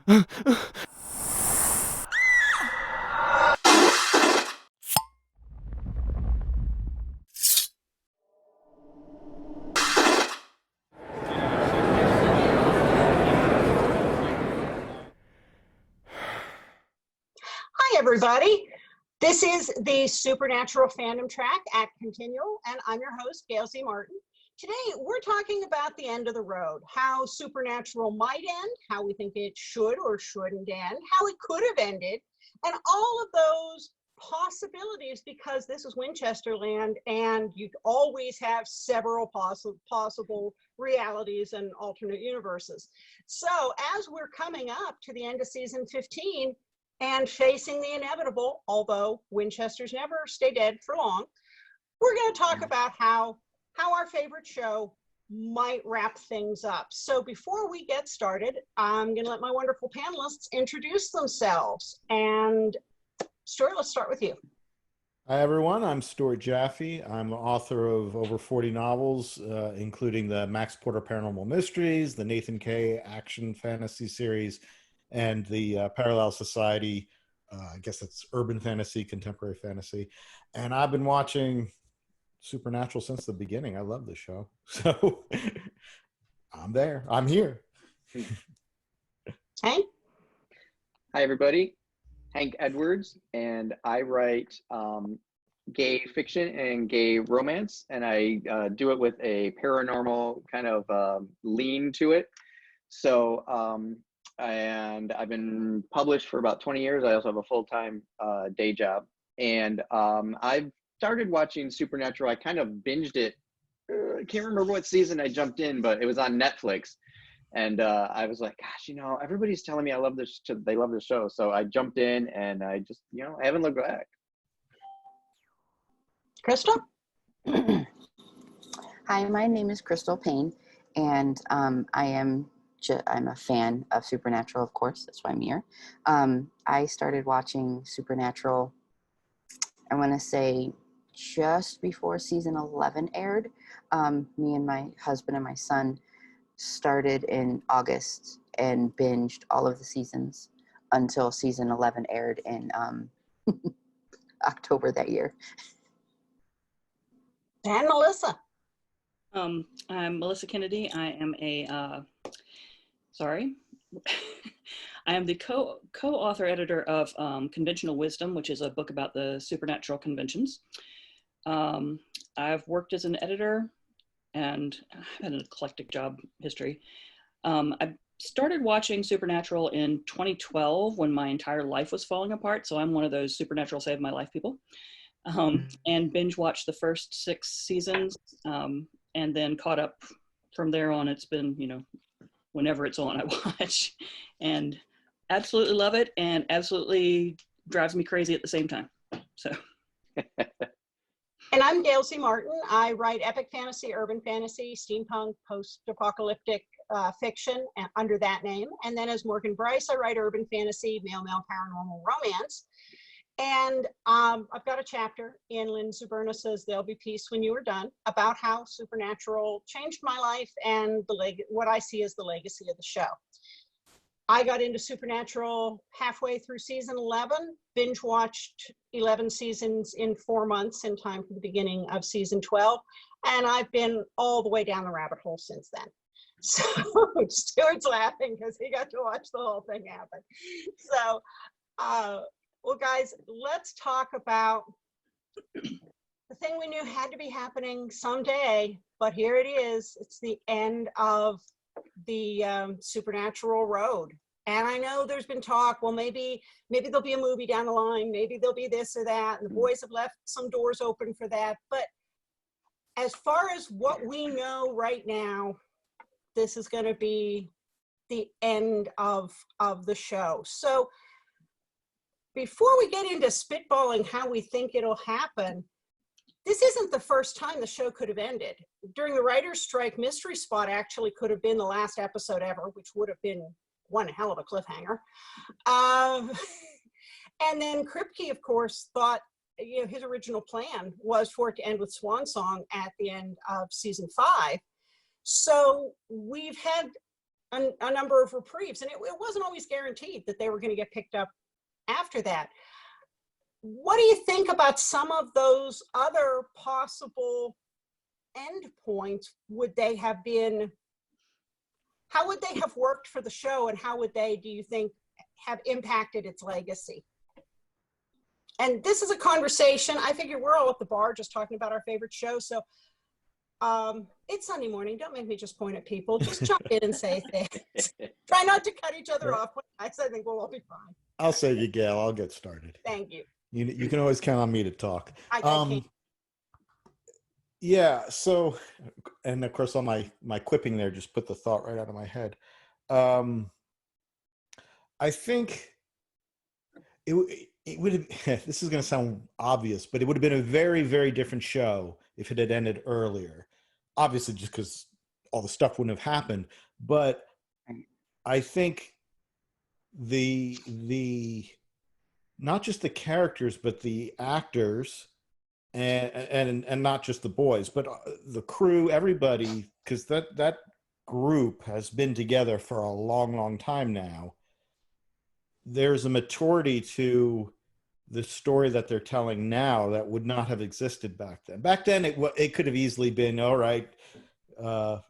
Hi, everybody. This is the Supernatural Fandom Track at Continual, and I'm your host, Gail C. Martin. Today, we're talking about the end of the road, how Supernatural might end, how we think it should or shouldn't end, how it could have ended, and all of those possibilities, because this is Winchester land, and you always have several possible realities and alternate universes. So as we're coming up to the end of season 15, and facing the inevitable, although Winchesters never stay dead for long, we're going to talk about how our favorite show might wrap things up. So before we get started, I'm going to let my wonderful panelists introduce themselves. And Stuart, let's start with you. Hi, everyone. I'm Stuart Jaffe. I'm the author of over 40 novels, including the Max Porter Paranormal Mysteries, the Nathan Kay Action Fantasy series, and the Parallel Society, I guess that's urban fantasy, contemporary fantasy. And I've been watching Supernatural since the beginning. I love this show. So I'm there. I'm here. Hank? Hi, everybody. Hank Edwards, and I write gay fiction and gay romance, and I do it with a paranormal kind of lean to it. So, and I've been published for about 20 years. I also have a full-time day job. And I've started watching Supernatural. I kind of binged it. I can't remember what season I jumped in, but it was on Netflix. And I was like, gosh, you know, everybody's telling me I love this. They love the show. So I jumped in, and I just, you know, I haven't looked back. Crystal? Hi, my name is Crystal Payne, and I'm a fan of Supernatural, of course. That's why I'm here. I started watching Supernatural, I want to say, just before season 11 aired. Me and my husband and my son started in August and binged all of the seasons until season 11 aired in October that year. And Melissa? I'm Melissa Kennedy. I am I am the co-author editor of Conventional Wisdom, which is a book about the supernatural conventions. I've worked as an editor, and I've had an eclectic job history. I started watching Supernatural in 2012 when my entire life was falling apart. So I'm one of those Supernatural saved my life people. And binge watched the first 6 seasons, and then caught up from there on. It's been, you know, whenever it's on, I watch, and absolutely love it, and absolutely drives me crazy at the same time. So. And I'm Gail C. Martin. I write epic fantasy, urban fantasy, steampunk, post-apocalyptic fiction under that name. And then as Morgan Bryce, I write urban fantasy, male paranormal romance. And I've got a chapter in Lynn Zuberna Says There'll Be Peace When You Are Done about how Supernatural changed my life and what I see as the legacy of the show. I got into Supernatural halfway through season 11, binge watched 11 seasons in 4 months in time for the beginning of season 12. And I've been all the way down the rabbit hole since then. So Stuart's laughing because he got to watch the whole thing happen. So, well, guys, let's talk about the thing we knew had to be happening someday, but here it is. It's the end of the Supernatural road. And I know there's been talk, well, maybe there'll be a movie down the line, maybe there'll be this or that, and the boys have left some doors open for that. But as far as what we know right now, this is going to be the end of the show. So before we get into spitballing how we think it'll happen, this isn't the first time the show could have ended. During the writer's strike, Mystery Spot actually could have been the last episode ever, which would have been one hell of a cliffhanger. And then Kripke, of course, thought, you know, his original plan was for it to end with Swan Song at the end of season 5. So we've had a number of reprieves, and it wasn't always guaranteed that they were going to get picked up after that. What do you think about some of those other possible endpoints? Would they have been, how would they have worked for the show, and how would they, do you think, have impacted its legacy? And this is a conversation, I figure we're all at the bar just talking about our favorite show, so it's Sunday morning, don't make me just point at people, just jump in and say things. Try not to cut each other off. I think we'll all be fine. I'll save you, Gail. I'll get started. Thank you. You can always count on me to talk. I can't. Yeah, so, and of course, all my quipping there just put the thought right out of my head. I think it would have, this is going to sound obvious, but it would have been a very, very different show if it had ended earlier. Obviously, just because all the stuff wouldn't have happened. But I think the not just the characters, but the actors, and not just the boys, but the crew, everybody, because that group has been together for a long, long time now. There's a maturity to the story that they're telling now that would not have existed back then. Back then, it could have easily been, all right,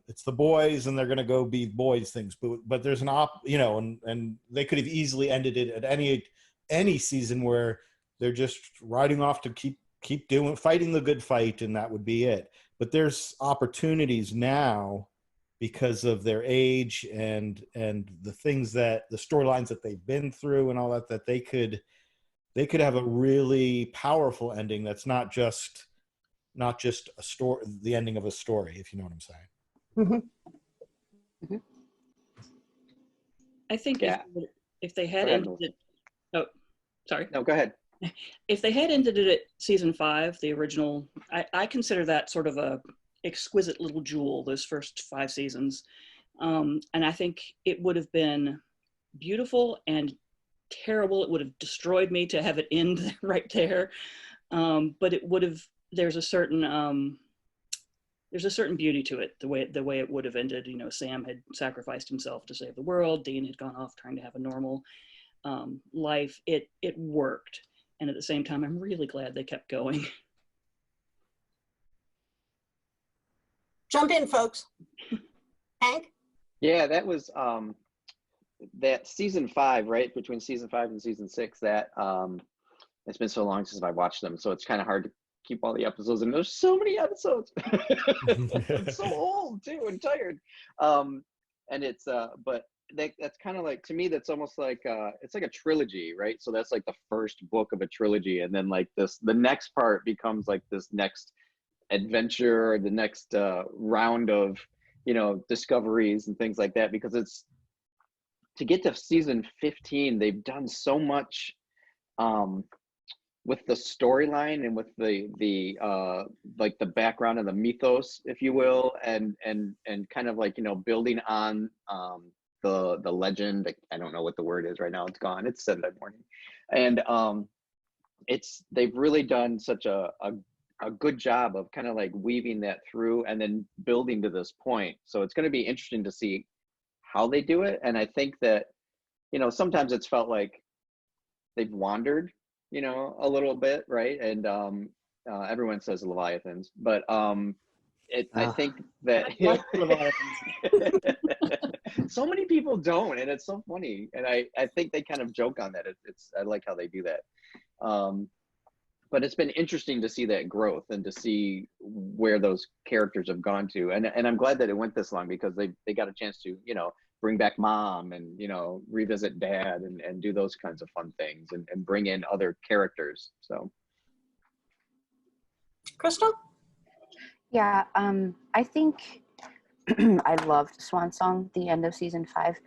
it's the boys and they're going to go be boys things, but there's and they could have easily ended it at any season where they're just riding off to keep fighting the good fight, and that would be it. But there's opportunities now because of their age and the things the storylines that they've been through and all that they could have a really powerful ending that's not just a story, the ending of a story, if you know what I'm saying. Mm-hmm. I think if they had ended it, sorry. No, go ahead. If they had ended it at season 5, the original, I consider that sort of a exquisite little jewel, those first 5 seasons. And I think it would have been beautiful and terrible. It would have destroyed me to have it end right there. But it would have, there's a certain beauty to it, the way it would have ended. You know, Sam had sacrificed himself to save the world. Dean had gone off trying to have a normal life. It worked. And at the same time, I'm really glad they kept going. Jump in, folks. Hank? Yeah, that was that season 5, right? Between season 5 and season 6, that it's been so long since I watched them, so it's kind of hard to keep all the episodes, and there's so many episodes. I'm so old too and tired. And it's but that's kind of like, to me, that's almost like it's like a trilogy, right? So that's like the first book of a trilogy, and then like the next part becomes like this next adventure, or the next round of discoveries and things like that, because it's to get to season 15, they've done so much with the storyline and with the like the background and the mythos, if you will, and kind of like building on the legend. I don't know what the word is right now, it's gone, it's Sunday morning. And they've really done such a good job of kind of like weaving that through and then building to this point. So it's going to be interesting to see how they do it. And I think that sometimes it's felt like they've wandered a little bit, right? And everyone says Leviathans, but I think that so many people don't, and it's so funny. And I think they kind of joke on that. I like how they do that. But it's been interesting to see that growth and to see where those characters have gone to. And I'm glad that it went this long, because they got a chance to, bring back mom and, revisit dad and do those kinds of fun things and bring in other characters. So. Crystal? Yeah, I think I loved Swan Song, the end of season 5.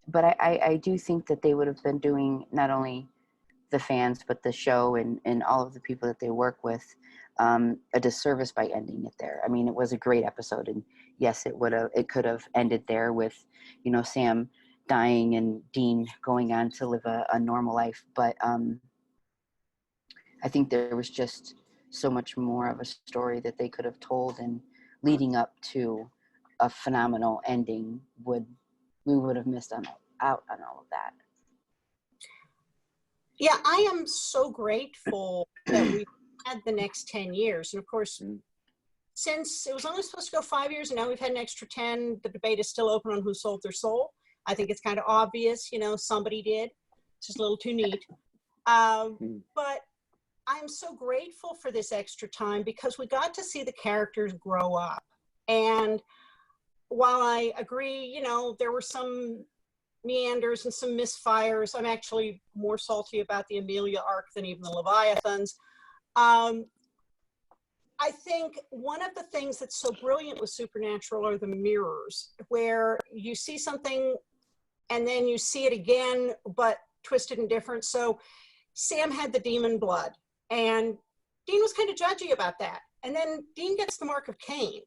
But I do think that they would have been doing not only the fans, but the show and all of the people that they work with a disservice by ending it there. I mean, it was a great episode, and yes, it could have ended there with, Sam dying and Dean going on to live a normal life. But I think there was just so much more of a story that they could have told, and leading up to a phenomenal ending, we would have missed out on all of that. Yeah, I am so grateful that we had the next 10 years. And of course, since it was only supposed to go 5 years and now we've had an extra 10, the debate is still open on who sold their soul. I think it's kind of obvious, you know, somebody did. It's just a little too neat. But I'm so grateful for this extra time because we got to see the characters grow up. And while I agree, you know, there were some meanders and some misfires, I'm actually more salty about the Amelia arc than even the Leviathans. I think one of the things that's so brilliant with Supernatural are the mirrors, where you see something and then you see it again, but twisted and different. So Sam had the demon blood, and Dean was kind of judgy about that. And then Dean gets the mark of Cain.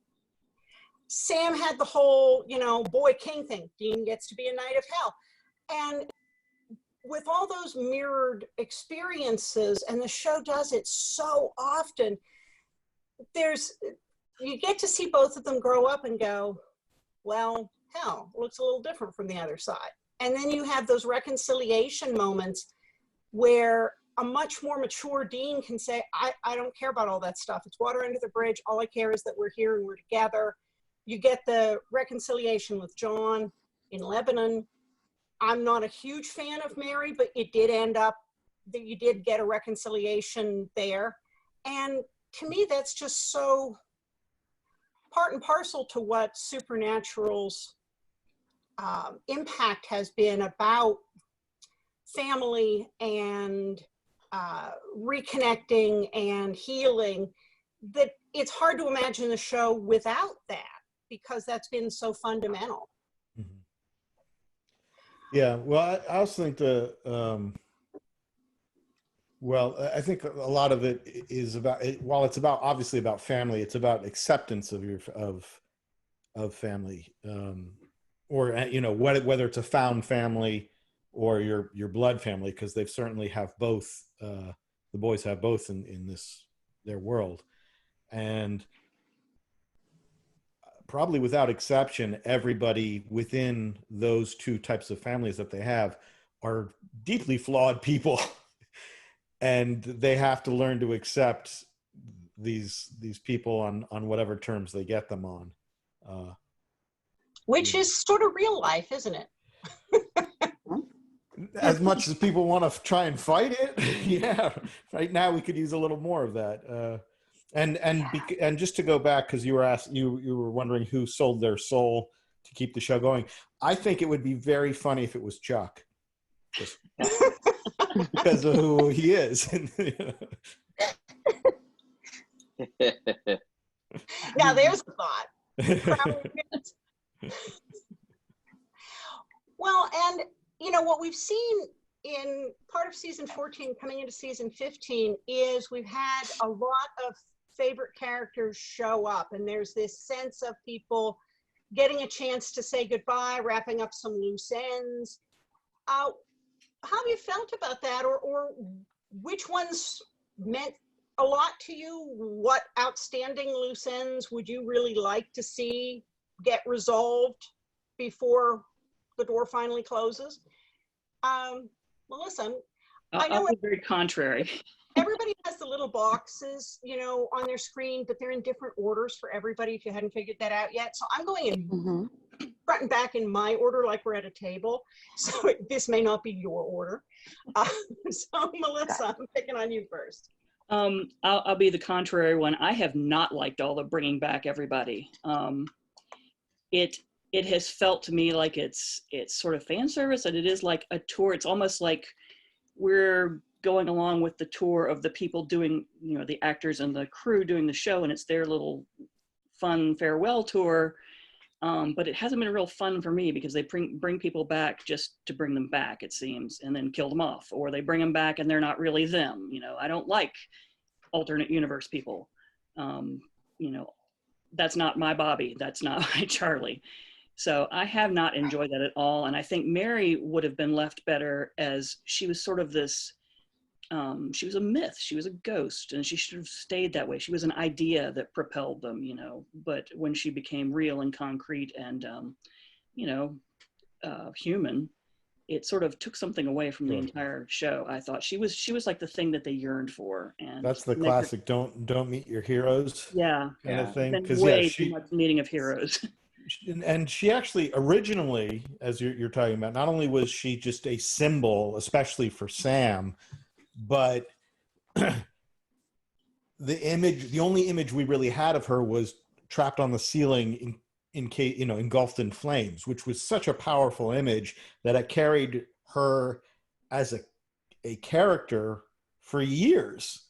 Sam had the whole, you know, boy king thing. Dean gets to be a knight of hell. And with all those mirrored experiences, and the show does it so often, you get to see both of them grow up and go, well, hell, it looks a little different from the other side. And then you have those reconciliation moments where a much more mature Dean can say, I don't care about all that stuff. It's water under the bridge. All I care is that we're here and we're together. You get the reconciliation with John in Lebanon. I'm not a huge fan of Mary, but it did end up that you did get a reconciliation there. And to me, that's just so part and parcel to what Supernatural's impact has been about family and reconnecting and healing, that it's hard to imagine the show without that, because that's been so fundamental. Mm-hmm. Yeah, well, I also think I think a lot of it is about, while it's about obviously about family, it's about acceptance of family, or you know, whether it's a found family or your blood family, because they've certainly have both. The boys have both in their world, and probably without exception, everybody within those two types of families that they have are deeply flawed people. And they have to learn to accept these people on whatever terms they get them on. Which is sort of real life, isn't it? As much as people want to try and fight it, yeah. Right now, we could use a little more of that. And just to go back, because you were wondering who sold their soul to keep the show going. I think it would be very funny if it was Chuck. Just because of who he is. Yeah, there's the thought. Well, and you know what we've seen in part of season 14 coming into season 15 is we've had a lot of favorite characters show up, and there's this sense of people getting a chance to say goodbye, wrapping up some loose ends. How have you felt about that, or which ones meant a lot to you? What outstanding loose ends would you really like to see get resolved before the door finally closes? Melissa, I know I'll be very contrary. Everybody has the little boxes, you know, on their screen, but they're in different orders for everybody, if you hadn't figured that out yet. So I'm going in front and back in my order, like we're at a table. So this may not be your order. So Melissa, I'm picking on you first. I'll be the contrary one. I have not liked all the bringing back everybody. It has felt to me like it's sort of fan service, and it is like a tour. It's almost like we're going along with the tour of the people doing, you know, the actors and the crew doing the show, and it's their little fun farewell tour. But it hasn't been real fun for me because they bring people back just to bring them back, it seems, and then kill them off, or they bring them back and they're not really them. You know, I don't like alternate universe people. You know, that's not my Bobby. That's not my Charlie. So I have not enjoyed that at all. And I think Mary would have been left better, as she was sort of this she was a myth. She was a ghost, and she should have stayed that way. She was an idea that propelled them, you know. But when she became real and concrete and, you know, human, it sort of took something away from the entire show. I thought she was like the thing that they yearned for, and That's the classic don't meet your heroes kind of thing. Been Because way too much meeting of heroes. And she actually originally, as you're talking about, not only was she just a symbol, especially for Sam, but the only image we really had of her was trapped on the ceiling engulfed in flames, which was such a powerful image that it carried her as a character for years.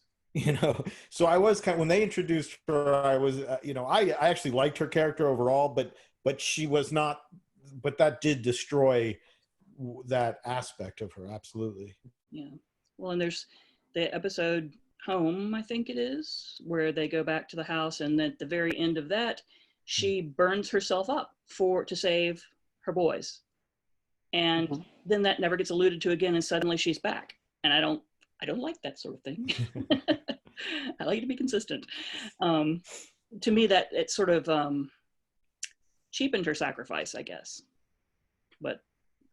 So I was when they introduced her, I was, I actually liked her character overall, but she was not, but that did destroy that aspect of her. Absolutely. Yeah. Well, and there's the episode Home, I think it is, where they go back to the house, and at the very end of that, she burns herself up to save her boys. And then that never gets alluded to again, and suddenly she's back. And I don't like that sort of thing. I like to be consistent. To me, that it sort of cheapened her sacrifice, I guess. But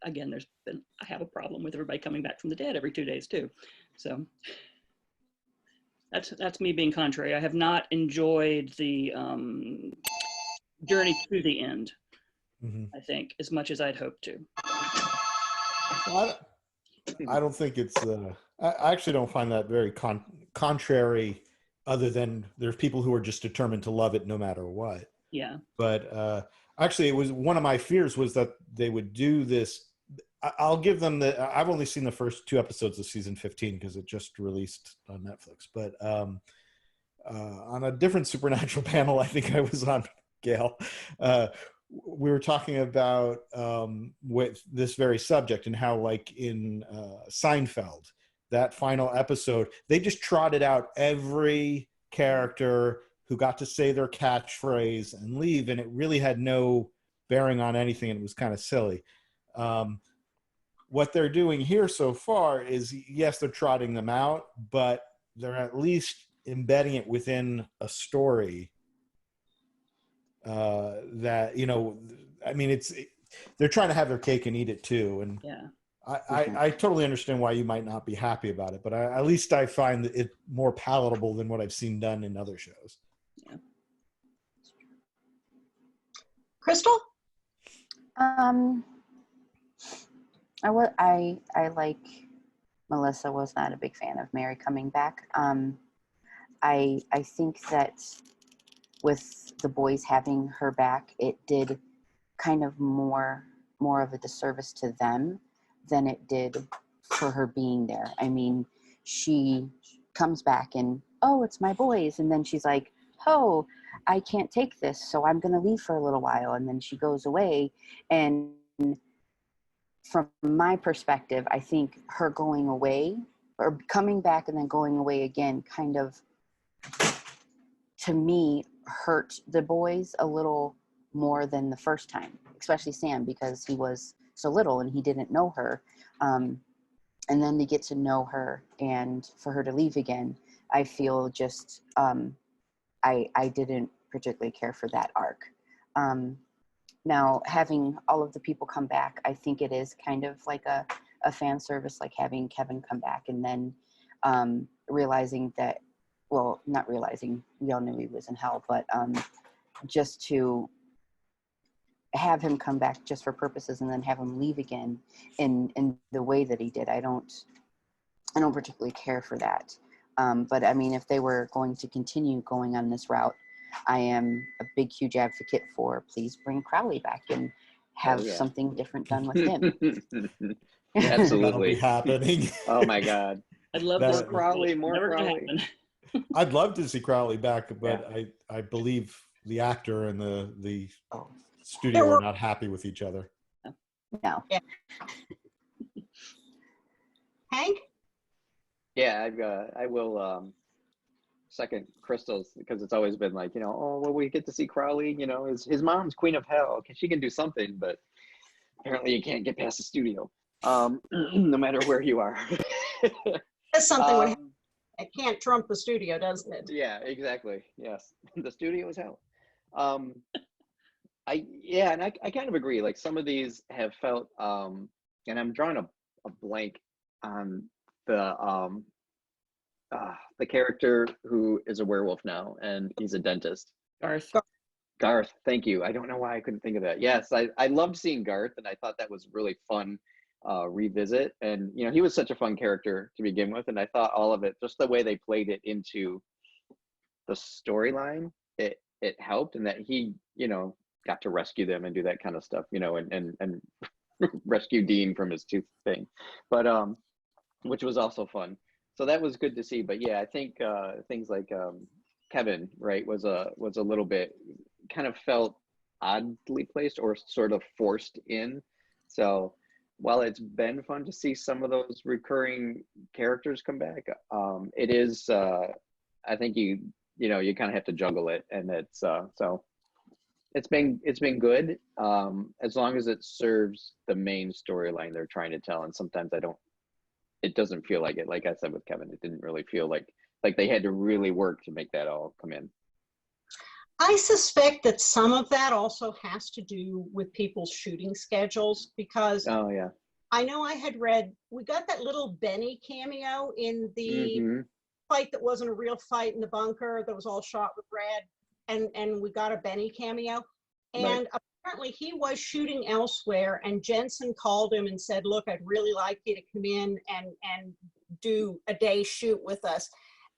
again, I have a problem with everybody coming back from the dead every 2 days too. So that's me being contrary. I have not enjoyed the journey to the end, I think, as much as I'd hoped to. Well, I don't think it's, I actually don't find that very contrary, other than there's people who are just determined to love it no matter what. Yeah. But actually, it was one of my fears was that they would do this. I'll give them I've only seen the first 2 episodes of season 15 because it just released on Netflix. But on a different Supernatural panel, I think I was on, Gail, we were talking about with this very subject and how, like in Seinfeld, that final episode, they just trotted out every character who got to say their catchphrase and leave, and it really had no bearing on anything, and it was kind of silly. What they're doing here so far is, yes, they're trotting them out, but they're at least embedding it within a story that, I mean, they're trying to have their cake and eat it too. And yeah. I totally understand why you might not be happy about it, but at least I find it more palatable than what I've seen done in other shows. Yeah. Crystal? I like Melissa was not a big fan of Mary coming back. I think that with the boys having her back, it did kind of more of a disservice to them than it did for her being there. I mean, she comes back and, oh, it's my boys. And then she's like, oh, I can't take this, so I'm going to leave for a little while. And then she goes away. And from my perspective, I think her going away or coming back and then going away again kind of, to me, hurt the boys a little more than the first time, especially Sam, because he was so little and he didn't know her. And then to get to know her and for her to leave again, I feel just, I didn't particularly care for that arc. Now, having all of the people come back, I think it is kind of like a fan service, like having Kevin come back and then realizing that, well, not realizing, we all knew he was in hell, but just to have him come back just for purposes and then have him leave again in the way that he did. I don't particularly care for that. But I mean, if they were going to continue going on this route, I am a big, huge advocate for please bring Crowley back and have something different done with him. Absolutely. That'll be happening. Oh my God. I'd love More to Crowley, more Never gonna Crowley. happen. I'd love to see Crowley back, but I believe the actor and the studio are not happy with each other. No. Yeah. Hank? Yeah, I will second Crystal's, because it's always been like, oh, well, we get to see Crowley, his mom's Queen of Hell. She can do something, but apparently you can't get past the studio, no matter where you are. That's something when Um, it can't trump the studio, doesn't it? yeah, exactly. Yes, the studio is hell. Um, yeah, and I kind of agree. Like some of these have felt, and I'm drawing a blank on the character who is a werewolf now, and he's a dentist. Garth. Garth, thank you. I don't know why I couldn't think of that. Yes, I loved seeing Garth, and I thought that was really fun revisit. And you know, he was such a fun character to begin with, and I thought all of it, just the way they played it into the storyline, it helped, and that he, you know, got to rescue them and do that kind of stuff, you know, and rescue Dean from his tooth thing, but which was also fun. So that was good to see. But yeah, I think things like Kevin, right, was a little bit kind of felt oddly placed or sort of forced in. So while it's been fun to see some of those recurring characters come back, it is I think you know, you kind of have to juggle it, and it's so it's been good as long as it serves the main storyline they're trying to tell. And sometimes it doesn't feel like it. Like I said with Kevin, it didn't really feel like they had to really work to make that all come in. I suspect that some of that also has to do with people's shooting schedules, because Oh yeah. I know I had read, we got that little Benny cameo in the fight that wasn't a real fight in the bunker that was all shot with red, and we got a Benny cameo. And Right. apparently he was shooting elsewhere, and Jensen called him and said, look, I'd really like you to come in and do a day shoot with us.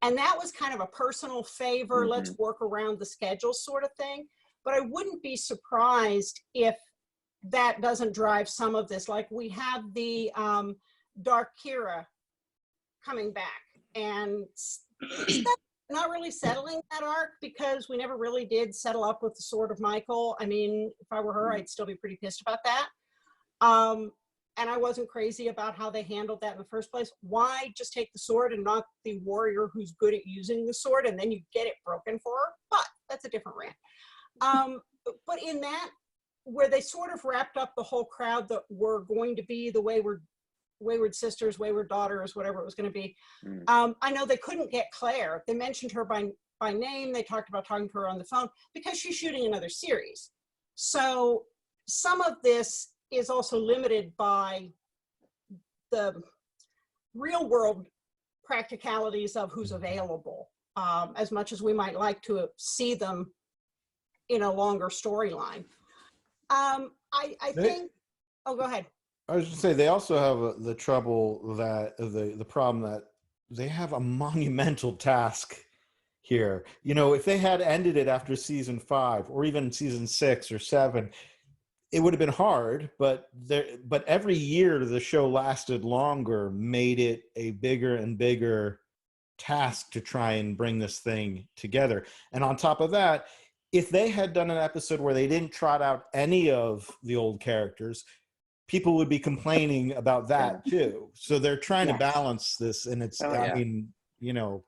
And that was kind of a personal favor. Let's work around the schedule sort of thing. But I wouldn't be surprised if that doesn't drive some of this. Like we have the Dark Kira coming back, and not really settling that arc, because we never really did settle up with the Sword of Michael. I mean, if I were her, I'd still be pretty pissed about that. And I wasn't crazy about how they handled that in the first place. Why just take the sword and not the warrior who's good at using the sword, and then you get it broken for her? But that's a different rant. But in that, where they sort of wrapped up the whole crowd that were going to be the wayward sisters, wayward daughters, whatever it was going to be. I know they couldn't get Claire. They mentioned her by name. They talked about talking to her on the phone because she's shooting another series. So some of this is also limited by the real world practicalities of who's available, as much as we might like to see them in a longer storyline. I think, oh, go ahead. I was just say they also have the trouble that the problem that they have a monumental task here. You know, if they had ended it after season 5 or even season 6 or 7, it would have been hard. But every year the show lasted longer made it a bigger and bigger task to try and bring this thing together. And on top of that, if they had done an episode where they didn't trot out any of the old characters, people would be complaining about that too. So they're trying to balance this, and it's, I mean, you know,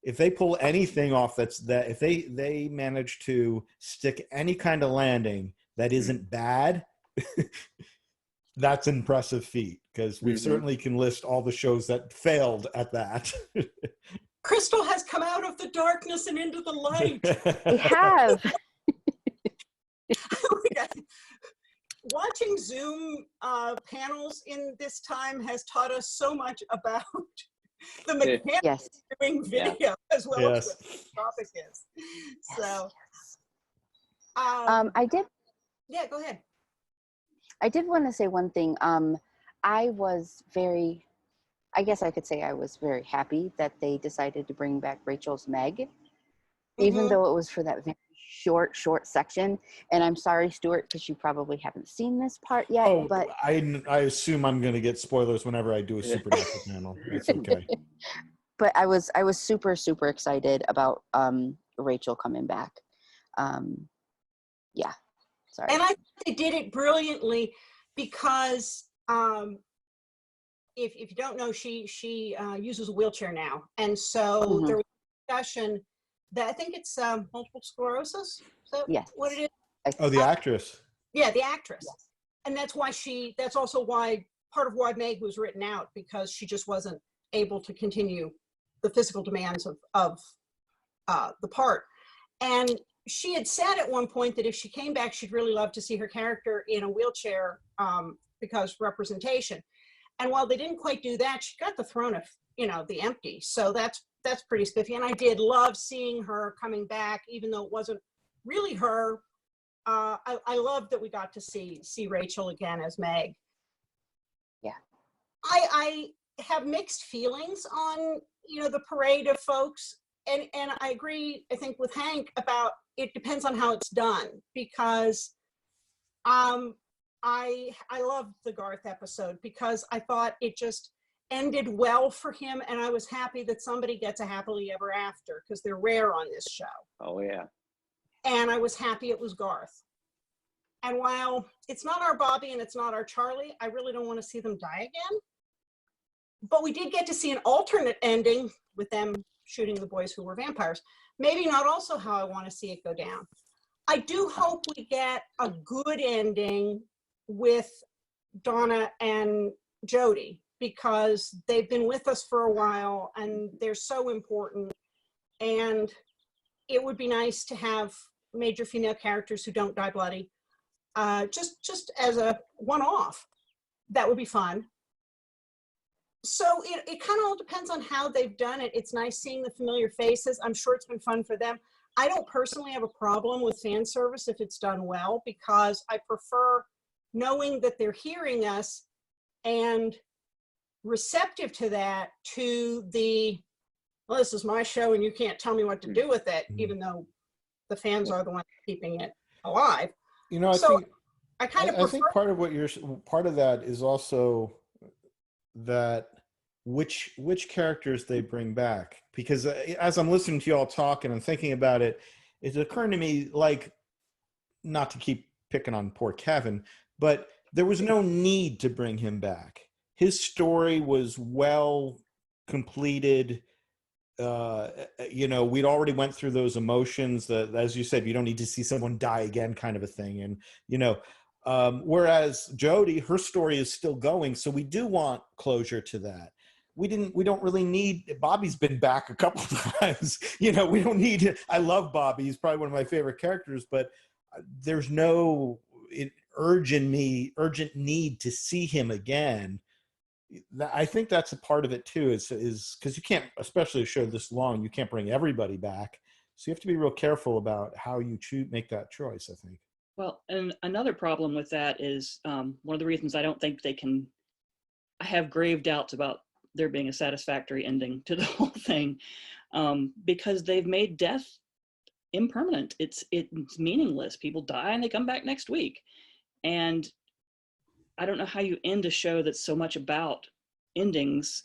if they pull anything off if they manage to stick any kind of landing that isn't bad, that's an impressive feat, because we certainly can list all the shows that failed at that. Crystal has come out of the darkness and into the light. We have. Watching Zoom panels in this time has taught us so much about the mechanics of doing video as well as what the topic is. So, I did. Yeah, go ahead. I did want to say one thing. I was very, I guess I could say I was very happy that they decided to bring back Rachel's Meg, even though it was for that very short section. And I'm sorry, Stuart, because you probably haven't seen this part yet. But I assume I'm going to get spoilers whenever I do a Supernatural panel. It's okay. But I was super excited about Rachel coming back. Yeah, sorry. And I think they did it brilliantly, because if you don't know, she uses a wheelchair now, and so there was a discussion that I think it's multiple sclerosis. So what it is? Oh, the actress. Yeah, the actress. Yes. And that's why that's also why part of why Meg was written out, because she just wasn't able to continue the physical demands of the part. And she had said at one point that if she came back, she'd really love to see her character in a wheelchair because representation. And while they didn't quite do that, she got the throne of, the empty. So that's pretty spiffy. And I did love seeing her coming back, even though it wasn't really her. I love that we got to see Rachel again as Meg. Yeah. I have mixed feelings on, the parade of folks. And I agree, I think, with Hank about it depends on how it's done, because I loved the Garth episode because I thought it just ended well for him, and I was happy that somebody gets a happily ever after, because they're rare on this show. Oh yeah. And I was happy it was Garth. And while it's not our Bobby and it's not our Charlie, I really don't want to see them die again. But we did get to see an alternate ending with them shooting the boys who were vampires. Maybe not also how I want to see it go down. I do hope we get a good ending with Donna and Jody, because they've been with us for a while and they're so important. And it would be nice to have major female characters who don't die bloody, just as a one-off. That would be fun. So it kind of all depends on how they've done it. It's nice seeing the familiar faces. I'm sure it's been fun for them. I don't personally have a problem with fan service if it's done well, because I prefer knowing that they're hearing us and receptive to that, to the, well, this is my show and you can't tell me what to do with it, even though the fans are the ones keeping it alive. I kind of prefer. I think part of that is also that which characters they bring back, because as I'm listening to you all talk and I'm thinking about it, it's occurring to me, like, not to keep picking on poor Kevin, but there was no need to bring him back. His story was well completed. We'd already went through those emotions that, as you said, you don't need to see someone die again, kind of a thing. And, whereas Jody, her story is still going. So we do want closure to that. We don't really need, Bobby's been back a couple times. We don't need, I love Bobby. He's probably one of my favorite characters, but there's no urgent need to see him again. I think that's a part of it too, is because you can't, especially a show this long, you can't bring everybody back. So you have to be real careful about how you make that choice, I think. Well, and another problem with that is one of the reasons I don't think I have grave doubts about there being a satisfactory ending to the whole thing, because they've made death impermanent. It's meaningless. People die and they come back next week. And I don't know how you end a show that's so much about endings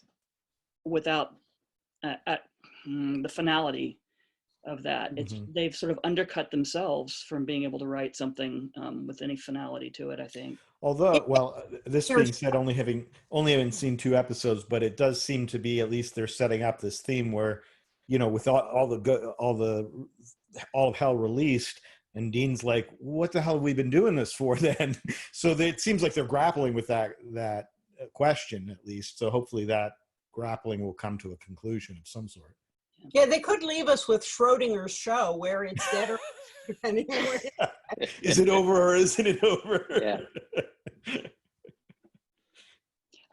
without the finality of that. Mm-hmm. They've sort of undercut themselves from being able to write something with any finality to it, I think. Although, well, this being said, only having seen 2 episodes, but it does seem to be, at least they're setting up this theme where, with all of hell released, and Dean's like, what the hell have we been doing this for then? So it seems like they're grappling with that question, at least. So hopefully that grappling will come to a conclusion of some sort. Yeah, they could leave us with Schrodinger's show, where it's dead or depending on where Is it over or isn't it over? Yeah.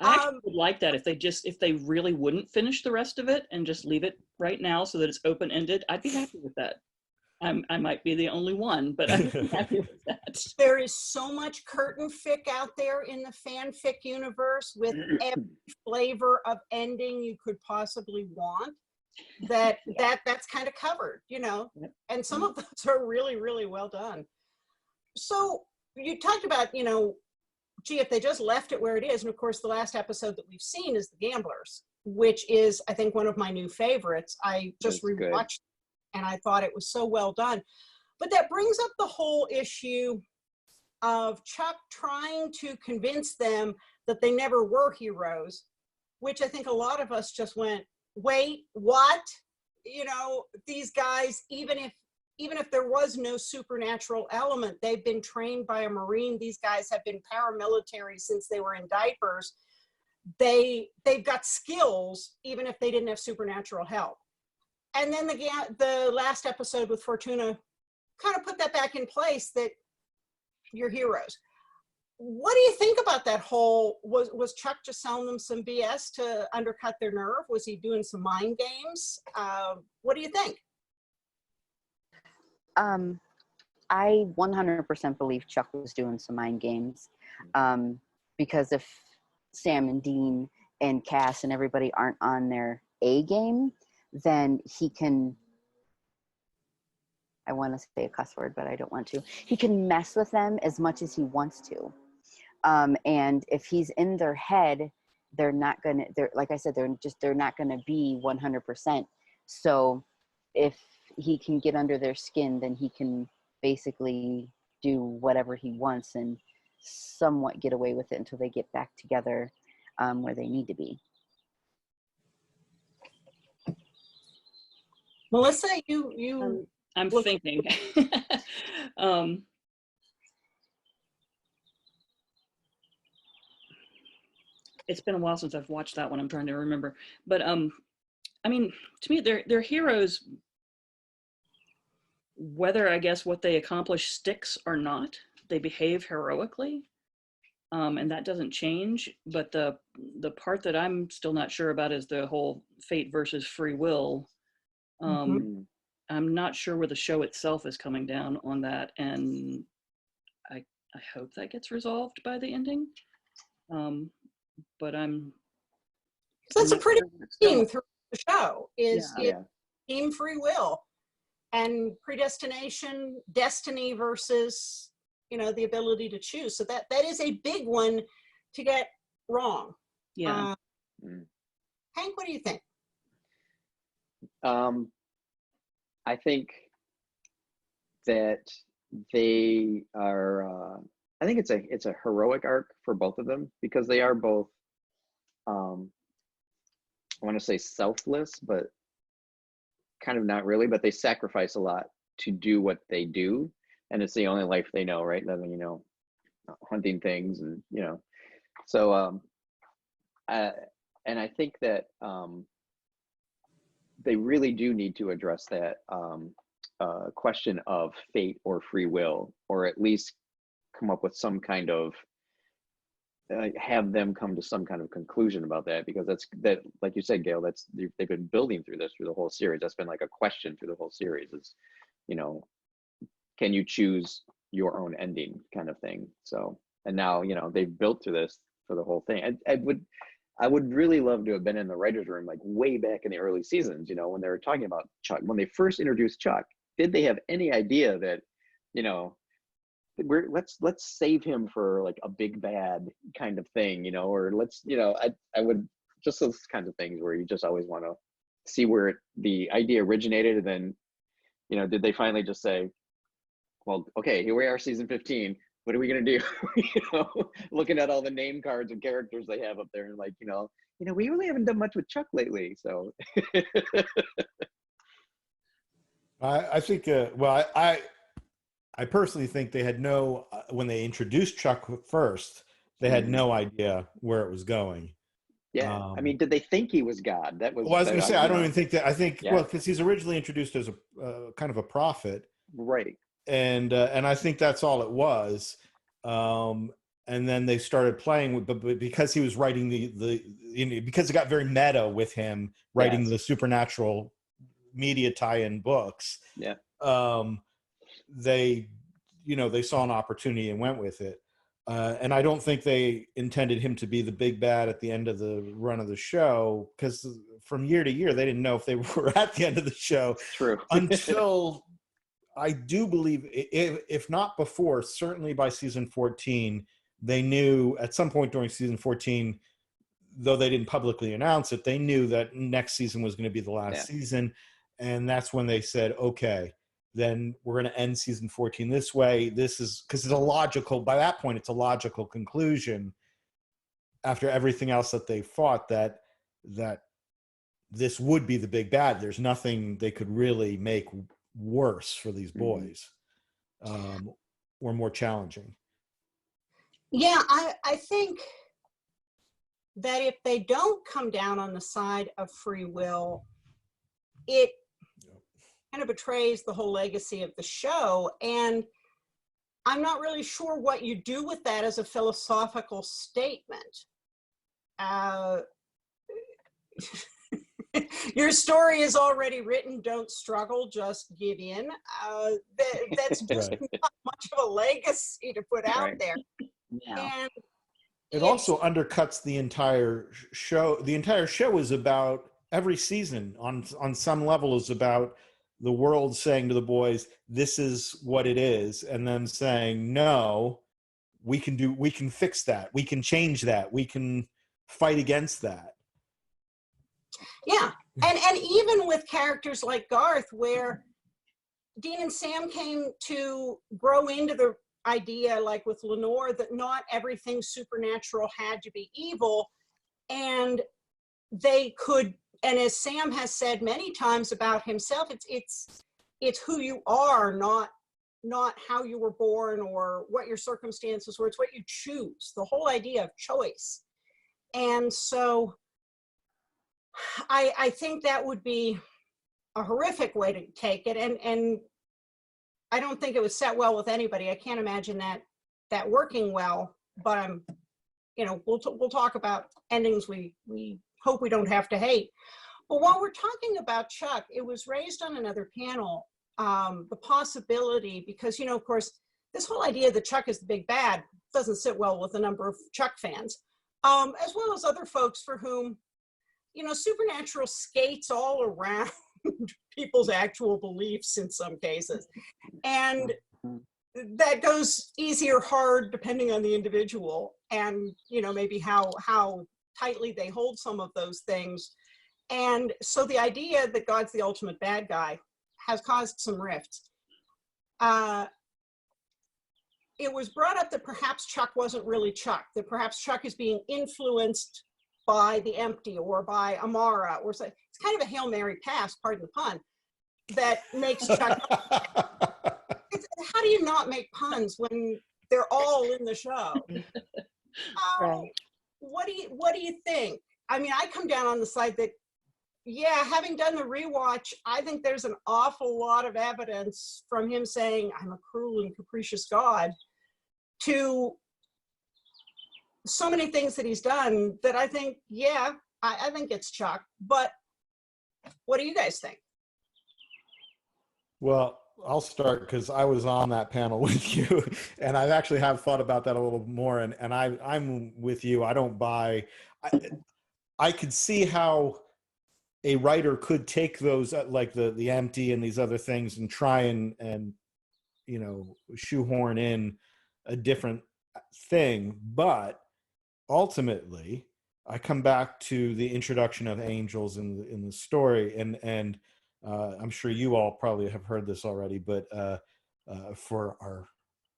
I actually would like that if they really wouldn't finish the rest of it and just leave it right now so that it's open-ended. I'd be happy with that. I might be the only one, but I'm happy with that. There is so much curtain fic out there in the fanfic universe with every flavor of ending you could possibly want. That's kind of covered, and some of those are really, really well done. So you talked about, gee, if they just left it where it is, and of course the last episode that we've seen is The Gamblers, which is, I think, one of my new favorites. I just rewatched it, and I thought it was so well done. But that brings up the whole issue of Chuck trying to convince them that they never were heroes, which I think a lot of us just went, wait, what? These guys, even if there was no supernatural element, they've been trained by a Marine. These guys have been paramilitary since they were in diapers. they've got skills even if they didn't have supernatural help. And then the last episode with Fortuna kind of put that back in place, that you're heroes. What do you think about that whole, was Chuck just selling them some BS to undercut their nerve? Was he doing some mind games? What do you think? I 100% believe Chuck was doing some mind games, because if Sam and Dean and Cass and everybody aren't on their A game, then he can, I want to say a cuss word, but I don't want to. He can mess with them as much as he wants to. And if he's in their head, they're not going to, like I said, they're not going to be 100%. So if he can get under their skin, then he can basically do whatever he wants and somewhat get away with it until they get back together where they need to be. Melissa, you I'm look- thinking. It's been a while since I've watched that one. I'm trying to remember, but I mean, to me, they're heroes, whether I guess what they accomplish sticks or not. They behave heroically, and that doesn't change. But the part that I'm still not sure about is the whole fate versus free will. I'm not sure where the show itself is coming down on that, and I hope that gets resolved by the ending. But that's a pretty theme through the show, is Yeah. team free will and predestination, destiny versus, the ability to choose. So that is a big one to get wrong. Yeah. Hank, what do you think? I think that they are, I think it's a heroic arc for both of them, because they are both, I want to say selfless, but kind of not really, but they sacrifice a lot to do what they do. And it's the only life they know, right? Living, hunting things and, so, and I think that they really do need to address that question of fate or free will, or at least come up with some kind of, have them come to some kind of conclusion about that, because that, like you said, Gail, they've been building through this through the whole series. That's been like a question through the whole series is, can you choose your own ending kind of thing? So, and now, they've built to this for the whole thing. I would really love to have been in the writer's room, like way back in the early seasons, when they were talking about Chuck, when they first introduced Chuck. Did they have any idea that, let's save him for like a big bad kind of thing, or let's, I would, just those kinds of things where you just always want to see where the idea originated. And then, did they finally just say, well, okay, here we are, season 15. What are we going to do? Looking at all the name cards and characters they have up there, and like, we really haven't done much with Chuck lately. So I think, I personally think they had no, when they introduced Chuck first, they had no idea where it was going. Yeah. I mean, did they think he was God? That was, well, I was going to say, I don't even think that, I think, Yeah. well, because he's originally introduced as a kind of a prophet. Right. And I think that's all it was. And then they started playing with, but because he was writing because it got very meta with him writing the supernatural media tie-in books. Yeah. They saw an opportunity and went with it. And I don't think they intended him to be the big bad at the end of the run of the show, because from year to year, they didn't know if they were at the end of the show. True. Until I do believe, if not before, certainly by season 14, they knew at some point during season 14, though they didn't publicly announce it, they knew that next season was going to be the last season. And that's when they said, okay, then we're going to end season 14 this way. This is because it's a logical, by that point, it's a logical conclusion after everything else that they fought, that this would be the big bad. There's nothing they could really make worse for these boys, or more challenging. Yeah, I think that if they don't come down on the side of free will, it kind of betrays the whole legacy of the show. And I'm not really sure what you do with that as a philosophical statement. Your story is already written. Don't struggle, just give in. That's just not much of a legacy to put out there. Yeah. And It also undercuts the entire show. The entire show is about, every season on some level is about the world saying to the boys, this is what it is, and then saying, no, we can fix that, we can change that, we can fight against that. yeah, and even with characters like Garth, where Dean and Sam came to grow into the idea, like with Lenore, that not everything supernatural had to be evil, and they could, and as Sam has said many times about himself, it's who you are, not how you were born or what your circumstances were. It's what you choose, the whole idea of choice. And so I think that would be a horrific way to take it, and I don't think it would set well with anybody. I can't imagine that working well. But I'm, we'll talk about endings we hope we don't have to hate. But while we're talking about Chuck, it was raised on another panel, the possibility, because of course this whole idea that Chuck is the big bad doesn't sit well with a number of Chuck fans, as well as other folks for whom supernatural skates all around people's actual beliefs in some cases. And that goes easy or hard depending on the individual and, maybe how tightly they hold some of those things. And so the idea that God's the ultimate bad guy has caused some rifts. It was brought up that perhaps Chuck wasn't really Chuck, that perhaps Chuck is being influenced by the empty or by Amara, or so. It's kind of a Hail Mary pass, pardon the pun, that makes Chuck. How do you not make puns when they're all in the show? Right. What do you think? I mean, I come down on the side that, yeah, having done the rewatch, I think there's an awful lot of evidence from him saying, I'm a cruel and capricious God, to so many things that he's done that I think, yeah, I think it's Chuck. But what do you guys think? Well, I'll start because I was on that panel with you, and I actually have thought about that a little more. And I'm with you. I don't buy. I could see how a writer could take those, like the empty and these other things, and try and shoehorn in a different thing. But ultimately, I come back to the introduction of angels in the story, and I'm sure you all probably have heard this already, but for our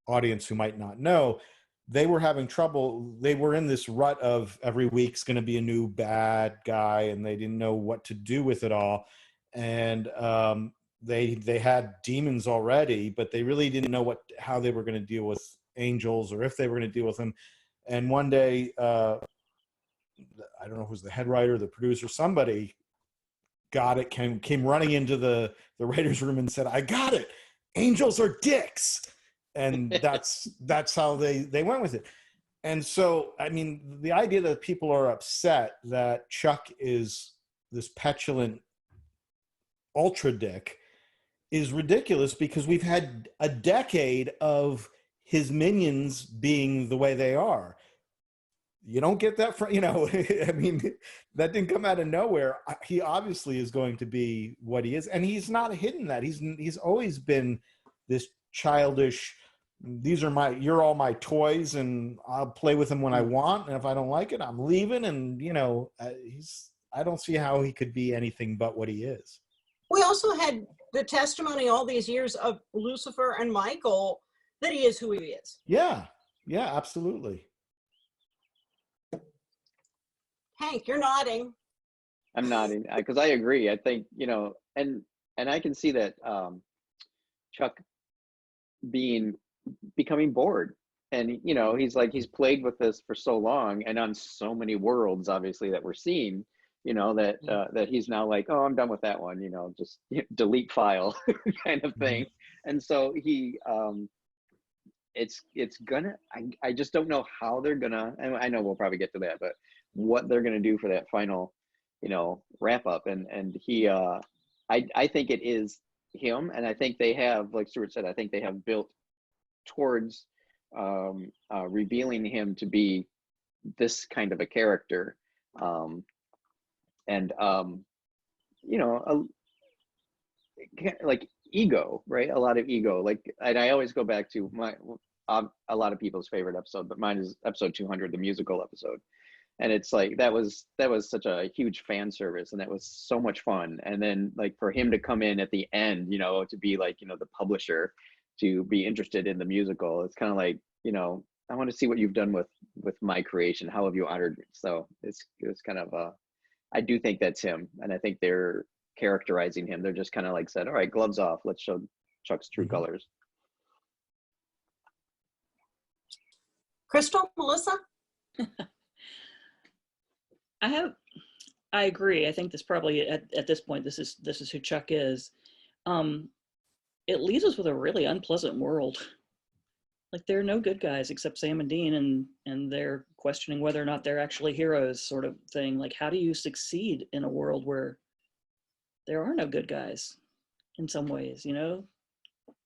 audience who might not know, they were having trouble. They were in this rut of every week's going to be a new bad guy, and they didn't know what to do with it all. And they had demons already, but they really didn't know how they were going to deal with angels, or if they were going to deal with them. And one day, I don't know if it was the head writer, the producer, somebody got it, came running into the writer's room and said, I got it. Angels are dicks. And that's how they went with it. And so, I mean, the idea that people are upset that Chuck is this petulant ultra dick is ridiculous, because we've had a decade of his minions being the way they are. You don't get that from, I mean, that didn't come out of nowhere. He obviously is going to be what he is. And he's not hidden that. He's always been this childish, you're all my toys, and I'll play with them when I want. And if I don't like it, I'm leaving. And, I don't see how he could be anything but what he is. We also had the testimony all these years of Lucifer and Michael that he is who he is. Yeah, absolutely. Hank, you're nodding. I'm nodding because I agree. I think, and I can see that Chuck becoming bored and you know, he's like, he's played with this for so long and on so many worlds, obviously, that we're seeing, you know, that that he's now like, oh, I'm done with that one, you know, just delete file kind of thing. And so he it's gonna, I just don't know how they're gonna, and I know we'll probably get to that, but what they're gonna do for that final, you know, wrap up. And he I think it is him, and I think they have, like Stuart said, I think they have built towards revealing him to be this kind of a character. And you know, like ego, right? A lot of ego. Like, and I always go back to my a lot of people's favorite episode, but mine is episode 200, the musical episode. And it's like, that was such a huge fan service, and that was so much fun. And then like for him to come in at the end, you know, to be like, you know, the publisher, to be interested in the musical, it's kind of like, you know, I want to see what you've done with my creation. How have you honored me? So it was kind of I do think that's him, and I think they're characterizing him. They're just kind of like said, all right, gloves off, let's show Chuck's true colors. Crystal, Melissa? I agree. I think this probably at this point, this is who Chuck is. It leaves us with a really unpleasant world. Like, there are no good guys except Sam and Dean, and they're questioning whether or not they're actually heroes, sort of thing. Like, how do you succeed in a world where there are no good guys in some ways, you know?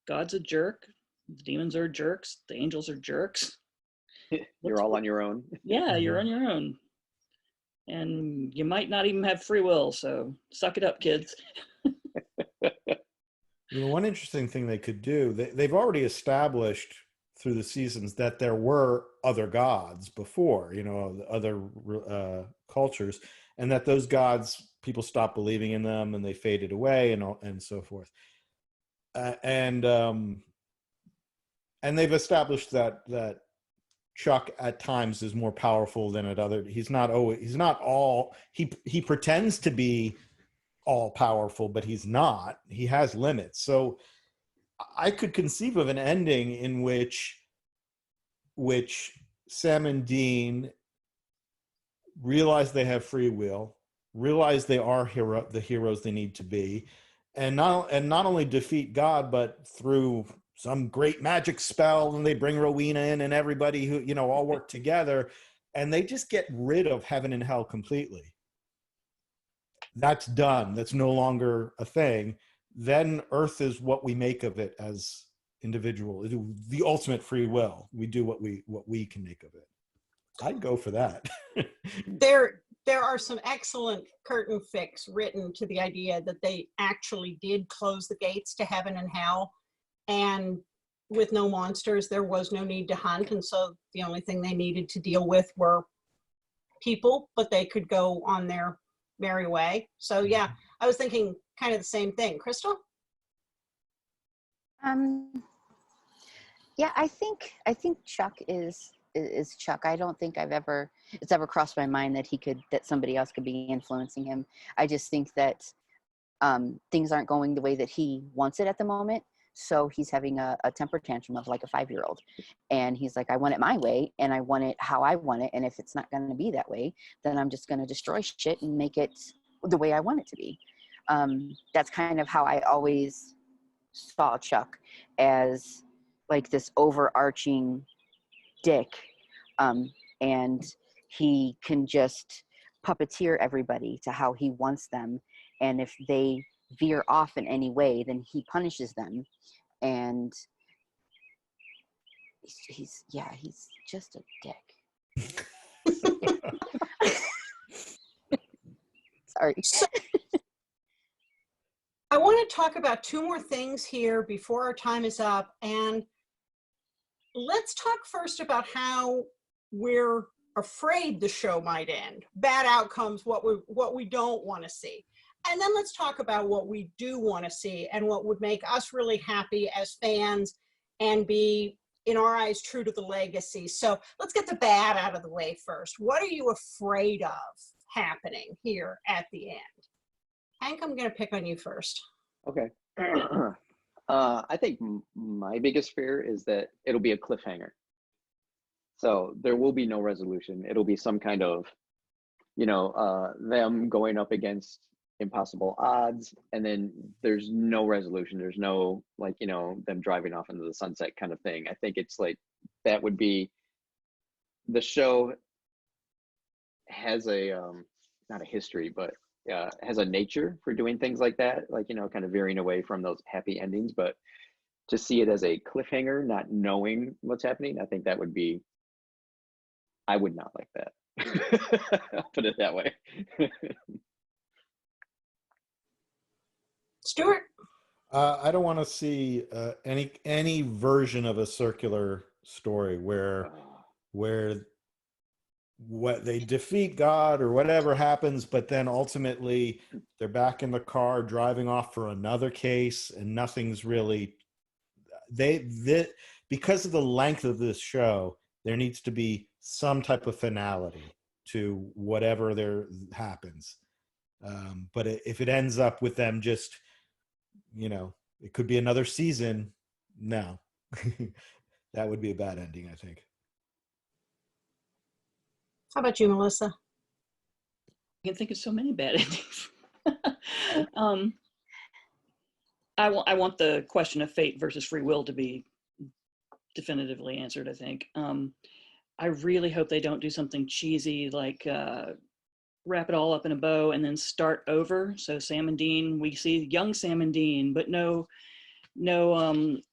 God's a jerk, the demons are jerks, the angels are jerks. You're all on your own. Yeah, you're on your own. And you might not even have free will, so suck it up, kids. You know, one interesting thing they could do, they've already established through the seasons that there were other gods before, you know, other cultures, and that those gods, people stopped believing in them and they faded away, and so forth. And they've established that Chuck at times is more powerful than at other. He pretends to be all powerful, but he's not. He has limits. So I could conceive of an ending in which Sam and Dean realize they have free will, realize they are the heroes they need to be, and not only defeat God, but through some great magic spell, and they bring Rowena in, and everybody who, you know, all work together, and they just get rid of heaven and hell completely. That's done. That's no longer a thing. Then Earth is what we make of it as individual. The ultimate free will. We do what we can make of it. I'd go for that. There are some excellent curtain fics written to the idea that they actually did close the gates to heaven and hell, and with no monsters, there was no need to hunt, and so the only thing they needed to deal with were people, but they could go on their merry way. So yeah, I was thinking kind of the same thing. Crystal? Yeah, I think Chuck is Chuck. I don't think it's ever crossed my mind that somebody else could be influencing him. I just think that things aren't going the way that he wants it at the moment. So he's having a temper tantrum of like a 5-year-old. And he's like, I want it my way, and I want it how I want it. And if it's not going to be that way, then I'm just going to destroy shit and make it the way I want it to be. That's kind of how I always saw Chuck, as like this overarching dick. And he can just puppeteer everybody to how he wants them. And if they veer off in any way, then he punishes them. And he's just a dick. Sorry. I want to talk about 2 more things here before our time is up, and let's talk first about how we're afraid the show might end. Bad outcomes, what we don't want to see. And then let's talk about what we do want to see and what would make us really happy as fans and be, in our eyes, true to the legacy. So let's get the bad out of the way first. What are you afraid of happening here at the end? Hank, I'm going to pick on you first. Okay. I think my biggest fear is that it'll be a cliffhanger. So there will be no resolution. It'll be some kind of, them going up against impossible odds, and then there's no resolution. There's no, them driving off into the sunset kind of thing. I think it's like, that would be, the show has a, not a history, but has a nature for doing things like that, kind of veering away from those happy endings. But to see it as a cliffhanger, not knowing what's happening, I think that would be, I would not like that. I'll put it that way. Stuart? I don't want to see any version of a circular story where what they defeat God or whatever happens, but then ultimately they're back in the car driving off for another case, and nothing's really because of the length of this show, there needs to be some type of finality to whatever there happens. But if it ends up with them just, it could be another season. No, that would be a bad ending, I think. How about you, Melissa? I can think of so many bad endings. I want the question of fate versus free will to be definitively answered, I think. I really hope they don't do something cheesy like wrap it all up in a bow and then start over. So Sam and Dean, we see young Sam and Dean, but no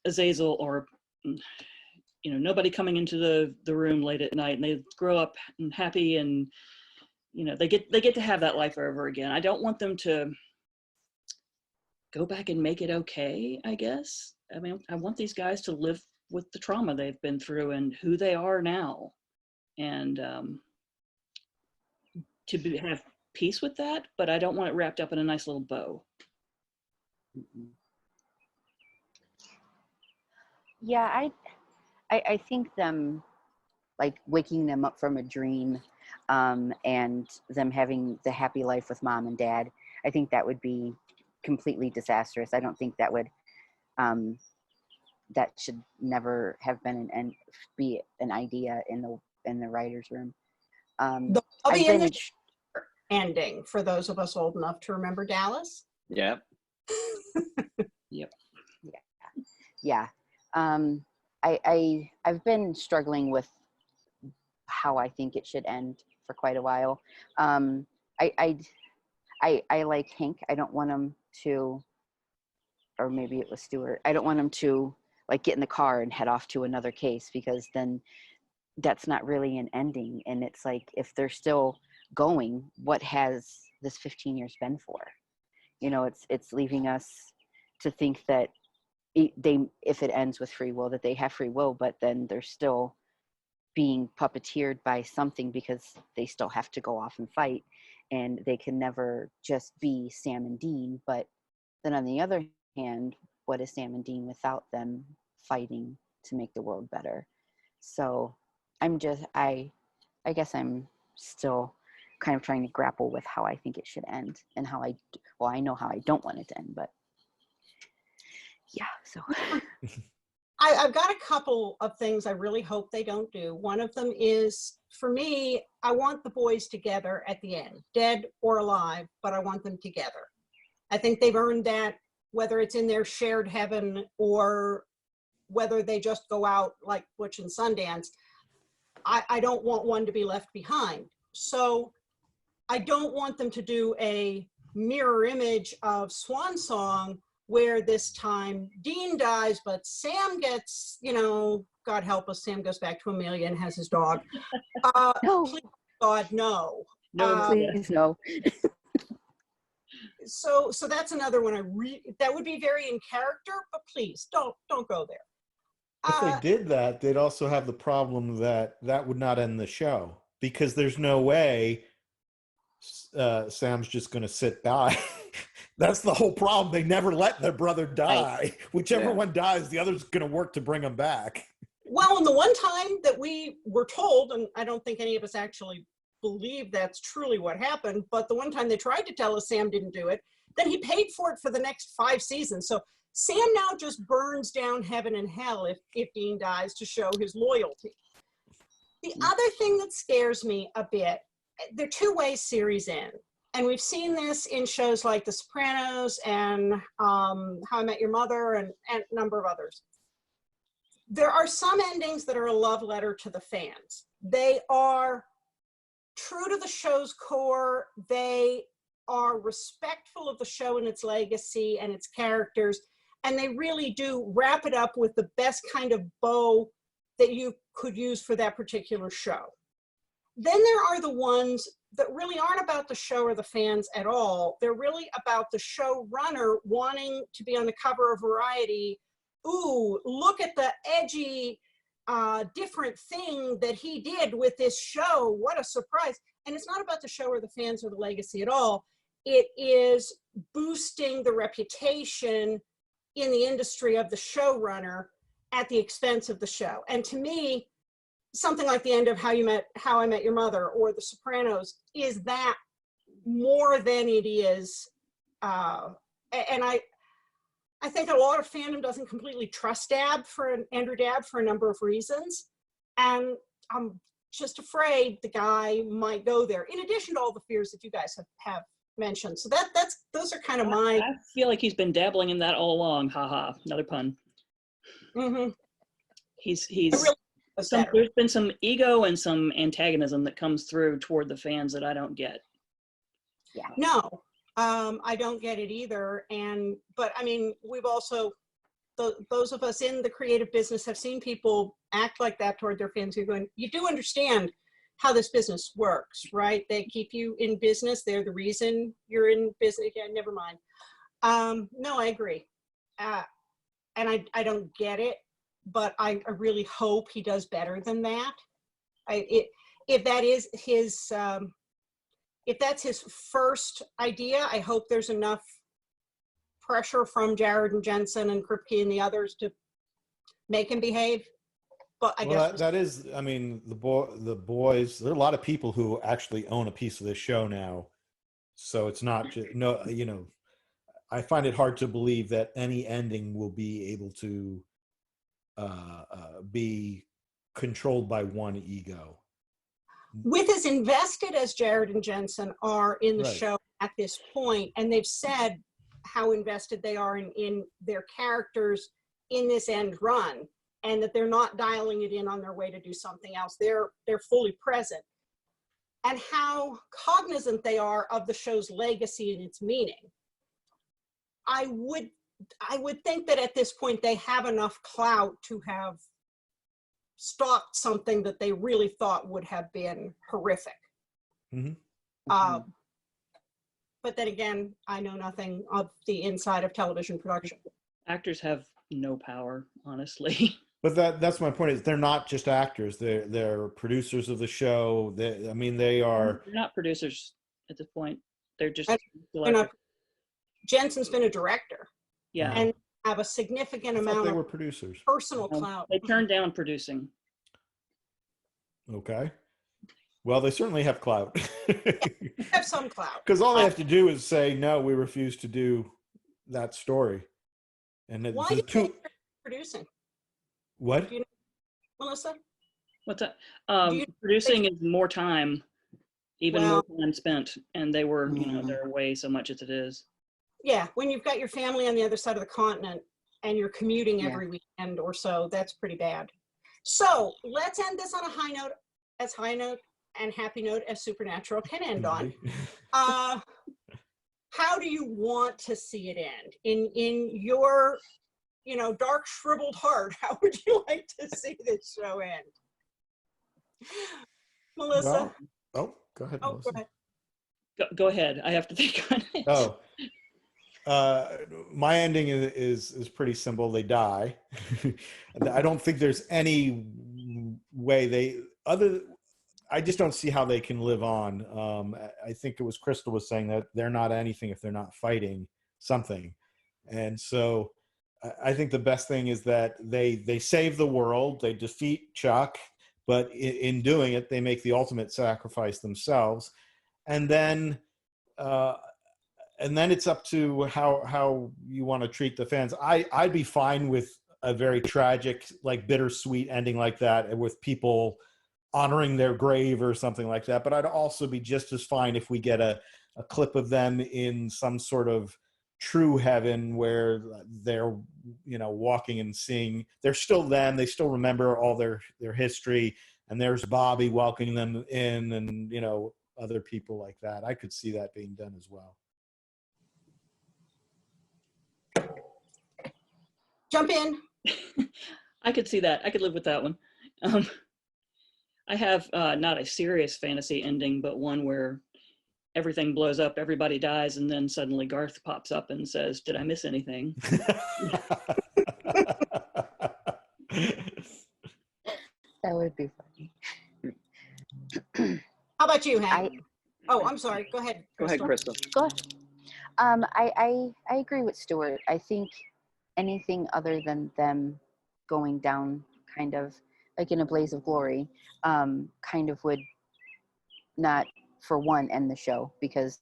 Azazel or nobody coming into the room late at night, and they grow up and happy, and they get to have that life over again. I don't want them to go back and make it okay, I guess. I mean, I want these guys to live with the trauma they've been through and who they are now, and have peace with that, but I don't want it wrapped up in a nice little bow. Yeah, I think them, like, waking them up from a dream, and them having the happy life with mom and dad, I think that would be completely disastrous. I don't think that would, that should never have been be an idea in the writer's room. I'll be in the ending for those of us old enough to remember Dallas. Yeah. Yep. Yeah. I've been struggling with how I think it should end for quite a while. I like Hank. I don't want him to, or maybe it was Stuart. I don't want him to get in the car and head off to another case, because then that's not really an ending. And it's like, if they're still going, what has this 15 years been for? It's leaving us to think that if it ends with free will, that they have free will, but then they're still being puppeteered by something, because they still have to go off and fight, and they can never just be Sam and Dean. But then on the other hand, what is Sam and Dean without them fighting to make the world better? So I guess I'm still kind of trying to grapple with how I think it should end, and I know how I don't want it to end, but yeah, so. I've got a couple of things I really hope they don't do. One of them is, for me, I want the boys together at the end, dead or alive, but I want them together. I think they've earned that, whether it's in their shared heaven or whether they just go out like Butch and Sundance. I don't want one to be left behind. So I don't want them to do a mirror image of Swan Song, where this time Dean dies, but Sam gets, God help us, Sam goes back to Amelia and has his dog. No. Please, God, no. No, Please, no. So that's another one that would be very in character, but please don't go there. If they did that, they'd also have the problem that would not end the show, because there's no way Sam's just going to sit by. That's the whole problem. They never let their brother die. Right. Whichever one dies, the other's going to work to bring him back. Well, and the one time that we were told, and I don't think any of us actually believe that's truly what happened, but the one time they tried to tell us Sam didn't do it, then he paid for it for the next 5 seasons. So Sam now just burns down heaven and hell if Dean dies, to show his loyalty. The other thing that scares me a bit, there are two-way series in, and we've seen this in shows like The Sopranos and How I Met Your Mother and a number of others. There are some endings that are a love letter to the fans. They are true to the show's core. They are respectful of the show and its legacy and its characters, and they really do wrap it up with the best kind of bow that you could use for that particular show. Then there are the ones that really aren't about the show or the fans at all. They're really about the showrunner wanting to be on the cover of Variety. Ooh, look at the edgy, different thing that he did with this show. What a surprise. And it's not about the show or the fans or the legacy at all. It is boosting the reputation in the industry of the showrunner at the expense of the show. And to me, something like the end of How I Met Your Mother or The Sopranos is that more than it is. And I think a lot of fandom doesn't completely trust Andrew Dabb for a number of reasons. And I'm just afraid the guy might go there, in addition to all the fears that you guys have mentioned. So those are kind of my... I feel like he's been dabbling in that all along. Haha, another pun. Mm-hmm. He's Really there's been some ego and some antagonism that comes through toward the fans that I don't get. Yeah. No, I don't get it either. But I mean, we've also, those of us in the creative business have seen people act like that toward their fans. Who going, you do understand how this business works, right? They keep you in business. They're the reason you're in business. Yeah, never mind. No, I agree. And I don't get it, but I really hope he does better than that. If that is his, if that's his first idea, I hope there's enough pressure from Jared and Jensen and Kripke and the others to make him behave. But I guess that is, I mean, the boys, there are a lot of people who actually own a piece of this show now. So it's not just, no, you know, I find it hard to believe that any ending will be able to be controlled by one ego. With as invested as Jared and Jensen are in the show at this point, and they've said how invested they are in their characters in this end run, and that they're not dialing it in on their way to do something else. They're fully present. And how cognizant they are of the show's legacy and its meaning. I would think that at this point they have enough clout to have stopped something that they really thought would have been horrific. Mm-hmm. But then again, I know nothing of the inside of television production. Actors have no power, honestly. But that's my point, is they're not just actors. They're producers of the show. They are. They're not producers at this point. They're just. Jensen's been a director. Yeah. And have a significant amount they of were producers. Personal clout. They turned down producing. Okay. Well, they certainly have clout. Have some clout. Because all they have to do is say, no, we refuse to do that story. And why do you think they're producing? What? Do you know, Melissa? What's that? Producing is more time, more time spent, and they were, they're away so much as it is. Yeah, when you've got your family on the other side of the continent and you're commuting every weekend or so, that's pretty bad. So let's end this on a high note and happy note as Supernatural can end on. How do you want to see it end? In your, dark shriveled heart, how would you like to see this show end? Melissa? Go ahead, Melissa. Go ahead. Go ahead. I have to think on it. My ending is pretty simple. They die. I don't think there's any way I just don't see how they can live on. I think it was Crystal was saying that they're not anything if they're not fighting something. And so I think the best thing is that they save the world, they defeat Chuck, but in doing it, they make the ultimate sacrifice themselves. And then it's up to how you want to treat the fans. I'd be fine with a very tragic, like bittersweet ending like that, with people honoring their grave or something like that. But I'd also be just as fine if we get a clip of them in some sort of true heaven where they're, you know, walking and seeing, they're still them. They still remember all their history. And there's Bobby welcoming them in, and, you know, other people like that. I could see that being done as well. Jump in. I could see that. I could live with that one. I have not a serious fantasy ending, but one where everything blows up, everybody dies, and then suddenly Garth pops up and says, "Did I miss anything?" That would be funny. How about you, Hank? Oh, I'm sorry. Go ahead. Go ahead, Crystal. Go ahead. I agree with Stuart. I think anything other than them going down kind of like in a blaze of glory kind of would not, for one, end the show, because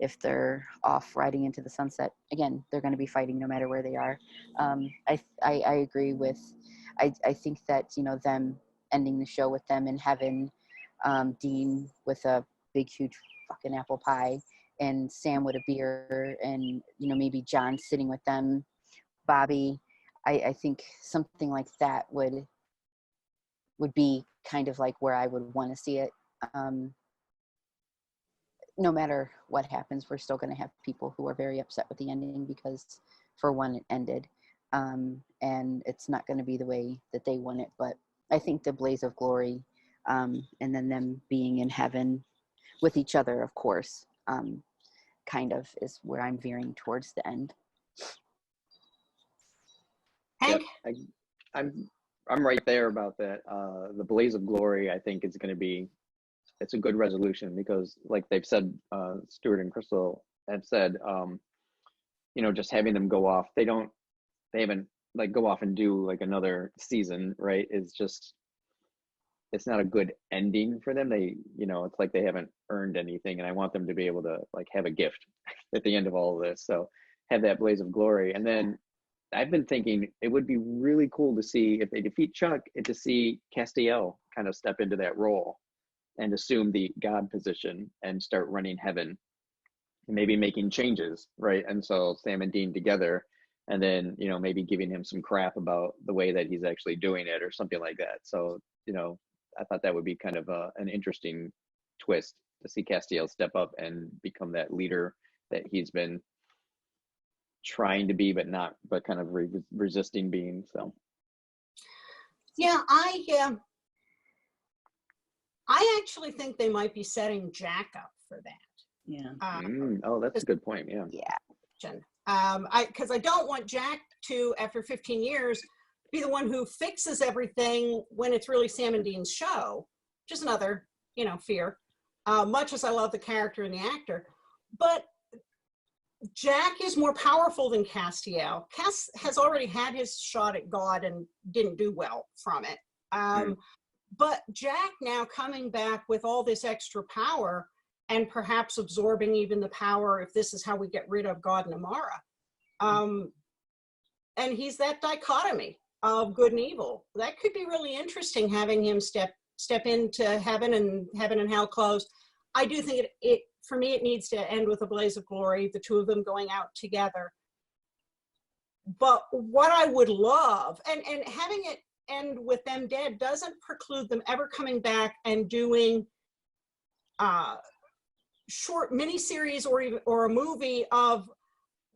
if they're off riding into the sunset, again, they're going to be fighting no matter where they are. I agree with, I think that, you know, them ending the show with them in heaven, Dean with a big, huge fucking apple pie, and Sam with a beer, and, you know, maybe John sitting with them, Bobby. I think something like that would be kind of like where I would want to see it. No matter what happens, we're still going to have people who are very upset with the ending because, for one, it ended. And it's not going to be the way that they want it. But I think the blaze of glory, and then them being in heaven with each other, of course, kind of is where I'm veering towards the end. Hank? Yep, I'm right there about that. The blaze of glory, I think, is going to be, it's a good resolution, because like they've said, Stuart and Crystal have said, you know, just having them go off, they haven't like go off and do like another season, right? It's just, it's not a good ending for them. They, you know, it's like they haven't earned anything, and I want them to be able to like have a gift at the end of all of this. So have that blaze of glory. And then I've been thinking it would be really cool to see, if they defeat Chuck, and to see Castiel kind of step into that role and assume the God position and start running heaven, and maybe making changes, right? And so Sam and Dean together, and then, you know, maybe giving him some crap about the way that he's actually doing it or something like that. So, you know, I thought that would be kind of an interesting twist to see Castiel step up and become that leader that he's been trying to be, but kind of resisting being. So Yeah, I actually think they might be setting Jack up for that. Yeah. Oh, that's a good point. Yeah. Because I don't want Jack to, after 15 years, be the one who fixes everything when it's really Sam and Dean's show. Just another, you know, fear. Much as I love the character and the actor, but Jack is more powerful than Castiel. Cass has already had his shot at God and didn't do well from it. But Jack now coming back with all this extra power, and perhaps absorbing even the power, if this is how we get rid of God and Amara. And he's that dichotomy of good and evil. That could be really interesting, having him step into heaven and hell close. I do think it for me, it needs to end with a blaze of glory, the two of them going out together. But what I would love, and having it end with them dead doesn't preclude them ever coming back and doing short miniseries or a movie of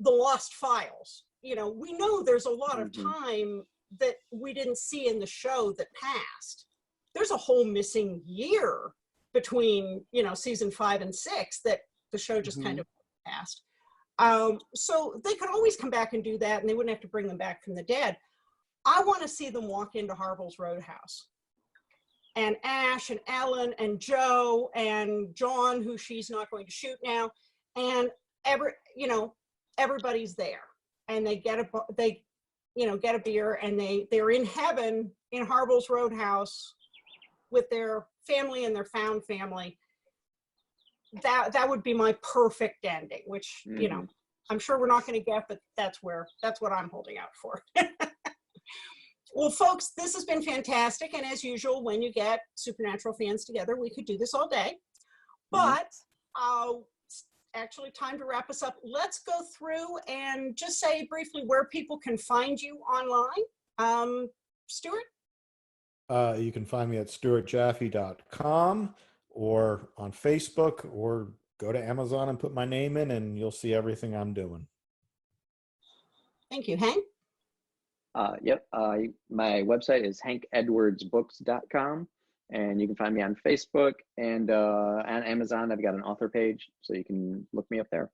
the Lost Files. You know, we know there's a lot of time that we didn't see in the show that passed. There's a whole missing year between, you know, season 5 and 6 that the show just kind of passed. So they could always come back and do that, and they wouldn't have to bring them back from the dead. I want to see them walk into Harville's Roadhouse, and Ash and Ellen and Joe and John, who she's not going to shoot now, and everybody's there, and they get a beer, and they're in heaven in Harville's Roadhouse with their family and their found family. That would be my perfect ending, which you know, I'm sure we're not going to get, but that's what I'm holding out for. Well, folks, this has been fantastic. And as usual, when you get Supernatural fans together, we could do this all day. But it's actually time to wrap us up. Let's go through and just say briefly where people can find you online. Stuart? You can find me at stuartjaffe.com or on Facebook, or go to Amazon and put my name in and you'll see everything I'm doing. Thank you. Hank? Yep. My website is hankedwardsbooks.com, and you can find me on Facebook and on Amazon. I've got an author page, so you can look me up there.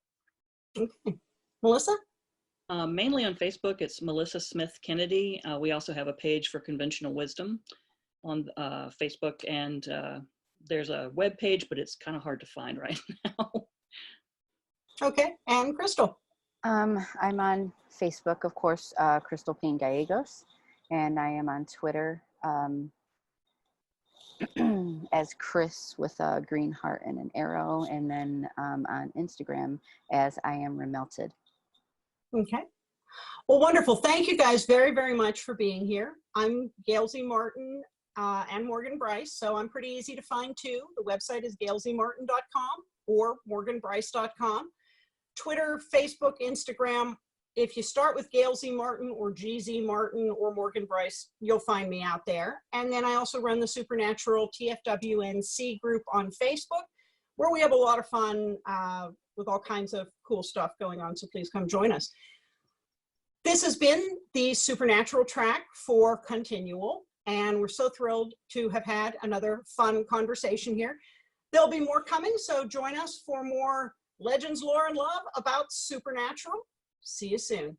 Okay. Melissa? Mainly on Facebook, it's Melissa Smith Kennedy. We also have a page for Conventional Wisdom on Facebook, and there's a web page, but it's kind of hard to find right now. Okay. And Crystal? I'm on Facebook, of course, Crystal Payne Gallegos, and I am on Twitter as Chris with a green heart and an arrow, and then on Instagram as I am Remelted. Okay. Well, wonderful. Thank you guys very, very much for being here. I'm Gail Z. Martin and Morgan Bryce, so I'm pretty easy to find too. The website is gailzmartin.com or morganbryce.com. Twitter, Facebook, Instagram. If you start with Gail Z. Martin or GZ Martin or Morgan Bryce, you'll find me out there. And then I also run the Supernatural TFWNC group on Facebook, where we have a lot of fun with all kinds of cool stuff going on. So please come join us. This has been the Supernatural track for Continual, and we're so thrilled to have had another fun conversation here. There'll be more coming, so join us for more legends, lore, and love about Supernatural. See you soon.